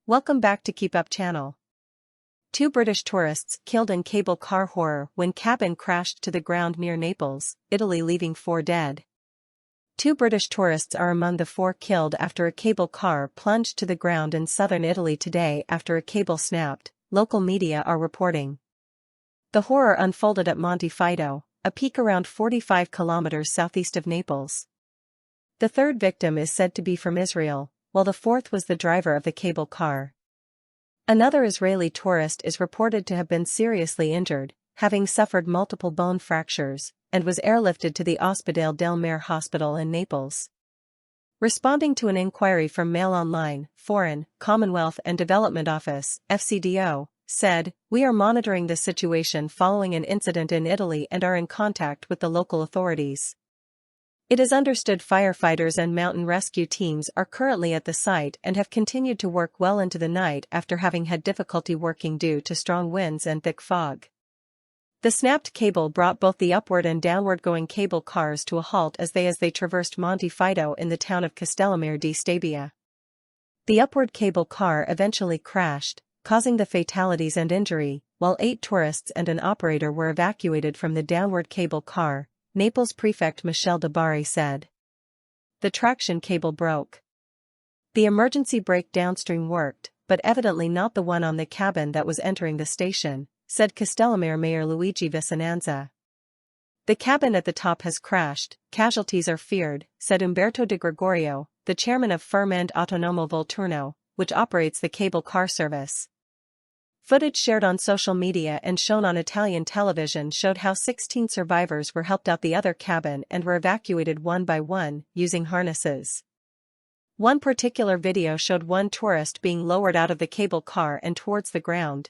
Welcome back to Keep Up channel. Two British tourists killed in cable car horror when cabin crashed to the ground near Naples, Italy, leaving 4 dead. 2 British tourists are among the 4 killed after a cable car plunged to the ground in southern Italy today after a cable snapped, local media are reporting. The horror unfolded at Monte Fido, a peak around 45 kilometers southeast of Naples. The third victim is said to be from Israel, while the fourth was the driver of the cable car. Another Israeli tourist is reported to have been seriously injured, having suffered multiple bone fractures, and was airlifted to the Ospedale del Mare hospital in Naples. Responding to an inquiry from Mail Online, Foreign, Commonwealth and Development Office, FCDO, said, "We are monitoring the situation following an incident in Italy and are in contact with the local authorities. It is understood firefighters and mountain rescue teams are currently at the site and have continued to work well into the night after having had difficulty working due to strong winds and thick fog." The snapped cable brought both the upward and downward-going cable cars to a halt as they traversed Monte Fido in the town of Castellamare di Stabia. The upward cable car eventually crashed, causing the fatalities and injury, while 8 tourists and an operator were evacuated from the downward cable car, Naples Prefect Michele De Bari said. The traction cable broke. The emergency brake downstream worked, but evidently not the one on the cabin that was entering the station, said Castellamare Mayor Luigi Vicinanza. The cabin at the top has crashed, casualties are feared, said Umberto De Gregorio, the chairman of Firmand Autonomo Volturno, which operates the cable car service. Footage shared on social media and shown on Italian television showed how 16 survivors were helped out the other cabin and were evacuated one by one, using harnesses. One particular video showed one tourist being lowered out of the cable car and towards the ground.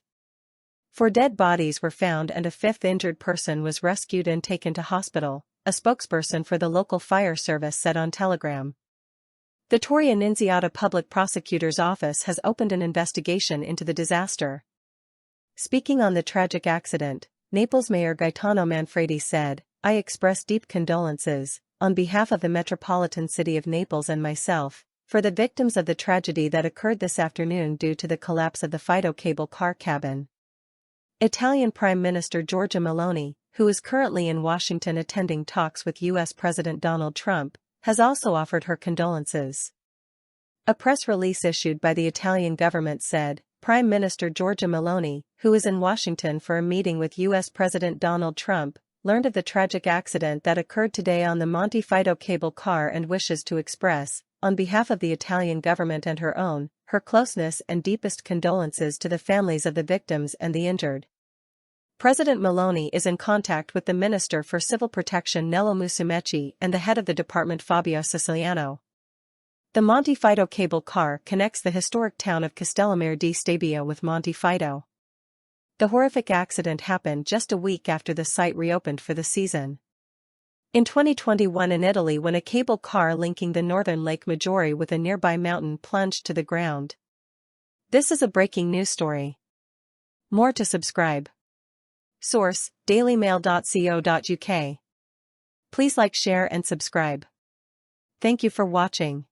4 dead bodies were found and a 5th injured person was rescued and taken to hospital, a spokesperson for the local fire service said on Telegram. The Torre Annunziata Public Prosecutor's Office has opened an investigation into the disaster. Speaking on the tragic accident, Naples Mayor Gaetano Manfredi said, "I express deep condolences, on behalf of the metropolitan city of Naples and myself, for the victims of the tragedy that occurred this afternoon due to the collapse of the Fido cable car cabin." Italian Prime Minister Giorgia Meloni, who is currently in Washington attending talks with U.S. President Donald Trump, has also offered her condolences. A press release issued by the Italian government said, Prime Minister Giorgia Meloni, who is in Washington for a meeting with U.S. President Donald Trump, learned of the tragic accident that occurred today on the Monte Fido cable car and wishes to express, on behalf of the Italian government and her own, her closeness and deepest condolences to the families of the victims and the injured. President Meloni is in contact with the Minister for Civil Protection Nello Musumeci and the head of the department Fabio Siciliano. The Monte Fido cable car connects the historic town of Castellamare di Stabia with Monte Fido. The horrific accident happened just a week after the site reopened for the season. In 2021 in Italy, when a cable car linking the northern Lake Maggiore with a nearby mountain plunged to the ground. This is a breaking news story. More to subscribe. Source: dailymail.co.uk. Please like, share and subscribe. Thank you for watching.